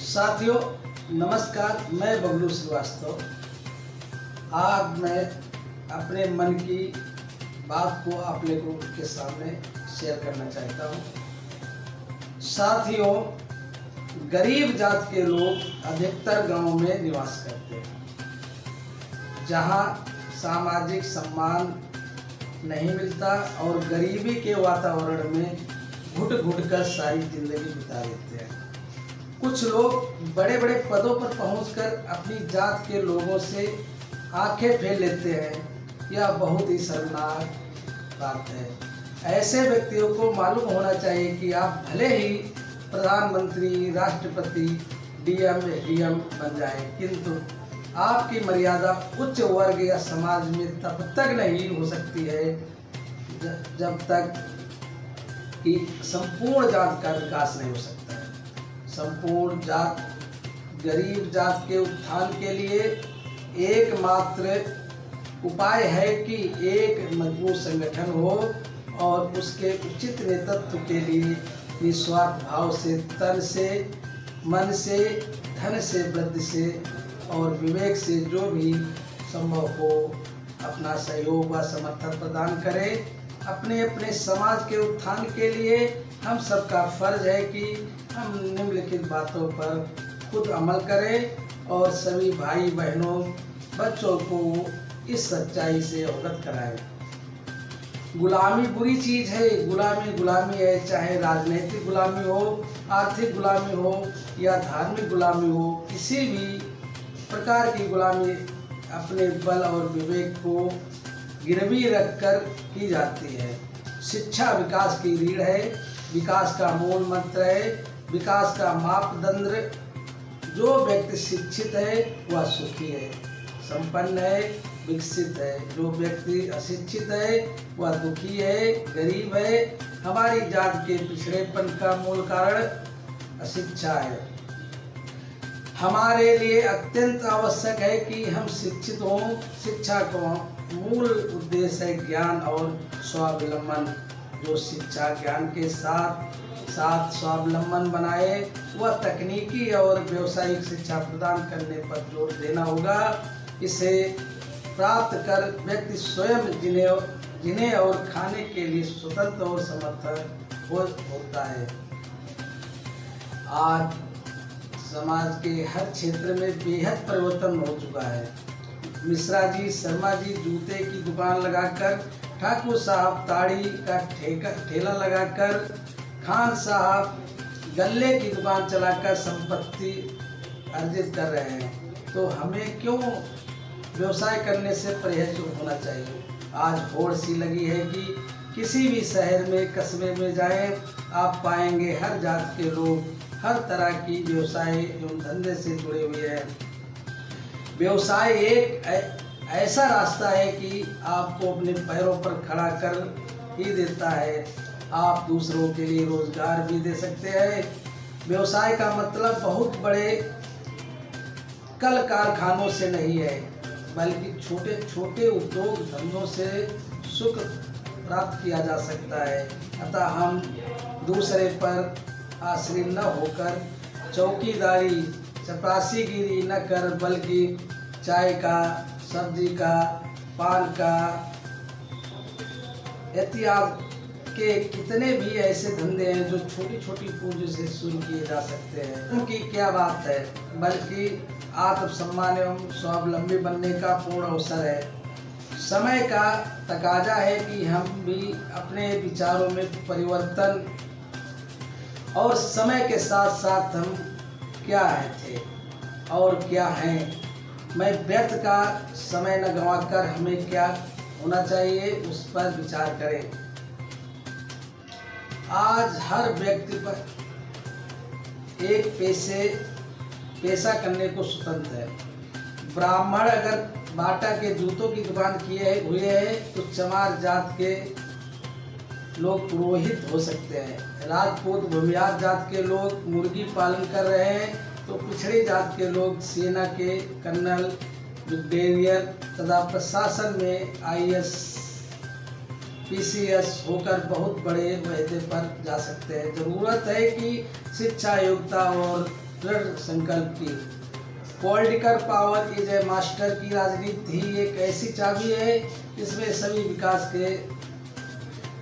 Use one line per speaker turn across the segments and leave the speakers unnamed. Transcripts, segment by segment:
साथियों नमस्कार, मैं बबलू श्रीवास्तव। आज मैं अपने मन की बात को आप लोगों के सामने शेयर करना चाहता हूँ। साथियों, गरीब जात के लोग अधिकतर गांव में निवास करते हैं, जहां सामाजिक सम्मान नहीं मिलता और गरीबी के वातावरण में घुट घुट कर सारी जिंदगी बिता देते हैं। कुछ लोग बड़े बड़े पदों पर पहुंचकर अपनी जात के लोगों से आंखें फेर लेते हैं। यह बहुत ही शर्मनाक बात है। ऐसे व्यक्तियों को मालूम होना चाहिए कि आप भले ही प्रधानमंत्री, राष्ट्रपति, डीएम बन जाए, किंतु आपकी मर्यादा उच्च वर्ग या समाज में तब तक नहीं हो सकती है जब तक कि संपूर्ण जात का विकास नहीं हो सकता है। संपूर्ण जात, गरीब जात के उत्थान के लिए एकमात्र उपाय है कि एक मजबूत संगठन हो और उसके उचित नेतृत्व के लिए निस्वार्थ भाव से, तन से, मन से, धन से, वृद्धि से और विवेक से जो भी संभव हो अपना सहयोग व समर्थन प्रदान करें। अपने अपने समाज के उत्थान के लिए हम सबका फर्ज है कि हम निम्नलिखित बातों पर खुद अमल करें और सभी भाई बहनों, बच्चों को इस सच्चाई से अवगत कराएं। गुलामी बुरी चीज़ है। गुलामी है, चाहे राजनीतिक गुलामी हो, आर्थिक गुलामी हो या धार्मिक गुलामी हो। किसी भी प्रकार की गुलामी अपने बल और विवेक को गिरवी रखकर की जाती है। शिक्षा विकास की रीढ़ है, विकास का मूल मंत्र है, विकास का मापदंड। जो व्यक्ति शिक्षित है वह सुखी है, संपन्न है, विकसित है। जो व्यक्ति अशिक्षित है वह दुखी है, गरीब है। हमारी जात के पिछड़ेपन का मूल कारण अशिक्षा है। हमारे लिए अत्यंत आवश्यक है कि हम शिक्षित हों। शिक्षा को मूल उद्देश्य है ज्ञान और स्वावलंबन। जो शिक्षा ज्ञान के साथ साथ स्वावलंबन बनाए, वह तकनीकी और व्यावसायिक शिक्षा प्रदान करने पर जोर देना होगा। इसे प्राप्त कर व्यक्ति स्वयं जीने और खाने के लिए स्वतंत्र और समर्थ होता है। आज समाज के हर क्षेत्र में बेहद परिवर्तन हो चुका है। मिश्रा जी, शर्मा जी जूते की दुकान लगाकर, ठाकुर साहब ताड़ी का ठेला लगाकर, खान साहब गल्ले की दुकान चलाकर संपत्ति अर्जित कर रहे हैं। तो हमें क्यों व्यवसाय करने से परहेज होना चाहिए। आज होड़ सी लगी है कि किसी भी शहर में, कस्बे में जाएं, आप पाएंगे हर जात के लोग हर तरह की व्यवसाय एवं धंधे से जुड़े हुए हैं। व्यवसाय एक ऐसा रास्ता है कि आपको अपने पैरों पर खड़ा कर ही देता है। आप दूसरों के लिए रोजगार भी दे सकते हैं। व्यवसाय का मतलब बहुत बड़े कल कारखानों से नहीं है, बल्कि छोटे छोटे उद्योग धंधों से सुख प्राप्त किया जा सकता है। अतः हम दूसरे पर आश्रित न होकर चौकीदारी, चपरासीगिरी न कर, बल्कि चाय का, सब्जी का, पान का इत्यादि के कितने भी ऐसे धंधे हैं जो छोटी छोटी पूंजी से शुरू किए जा सकते हैं। उनकी क्या बात है, बल्कि आत्मसम्मान एवं स्वावलंबी बनने का पूर्ण अवसर है। समय का तकाजा है कि हम भी अपने विचारों में परिवर्तन और समय के साथ साथ हम क्या थे और क्या हैं, मैं व्यर्थ का समय न गंवाकर हमें क्या होना चाहिए उस पर विचार करें। आज हर व्यक्ति पर एक पेशा करने को स्वतंत्र है। ब्राह्मण अगर बाटा के जूतों की दुकान किए हुए हैं तो चमार जात के लोग पुरोहित हो सकते हैं। राजपूत भूमियार जात के लोग मुर्गी पालन कर रहे हैं तो पिछड़ी जात के लोग सेना के कर्नल, ब्रिगेडियर तथा प्रशासन में IAS, PCS होकर बहुत बड़े ओहदे पर जा सकते हैं। जरूरत है कि शिक्षा, योग्यता और दृढ़ संकल्प की। Political power is a master की राजनीति ही एक ऐसी चाबी है इसमें सभी विकास के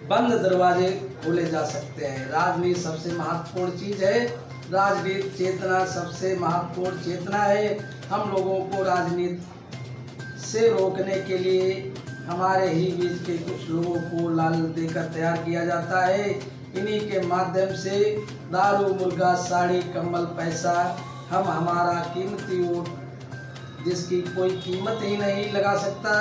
बंद दरवाजे खोले जा सकते हैं। राजनीति सबसे महत्वपूर्ण चीज है। राजनीति चेतना सबसे महत्वपूर्ण चेतना है। हम लोगों को राजनीति से रोकने के लिए हमारे ही बीच के कुछ लोगों को लाल देकर तैयार किया जाता है। इन्हीं के माध्यम से दारू, मुर्गा, साड़ी, कंबल, पैसा, हम हमारा कीमती वोट जिसकी कोई कीमत ही नहीं लगा सकता,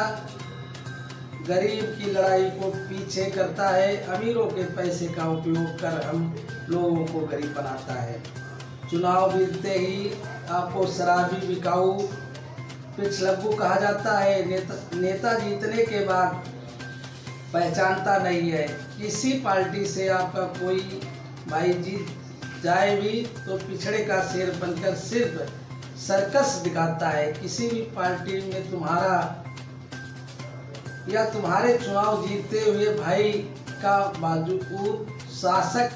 गरीब की लड़ाई को पीछे करता है, अमीरों के पैसे का उपयोग कर हम लोगों को गरीब बनाता है। चुनाव जीतते ही आपको शराबी, बिकाऊ, पिछलग्गू कहा जाता है। नेता जीतने के बाद पहचानता नहीं है। किसी पार्टी से आपका कोई भाई जीत जाए भी तो पिछड़े का शेर बनकर सिर्फ सर्कस दिखाता है। किसी भी पार्टी में तुम्हारा या तुम्हारे चुनाव जीतते हुए भाई का बावजूद शासक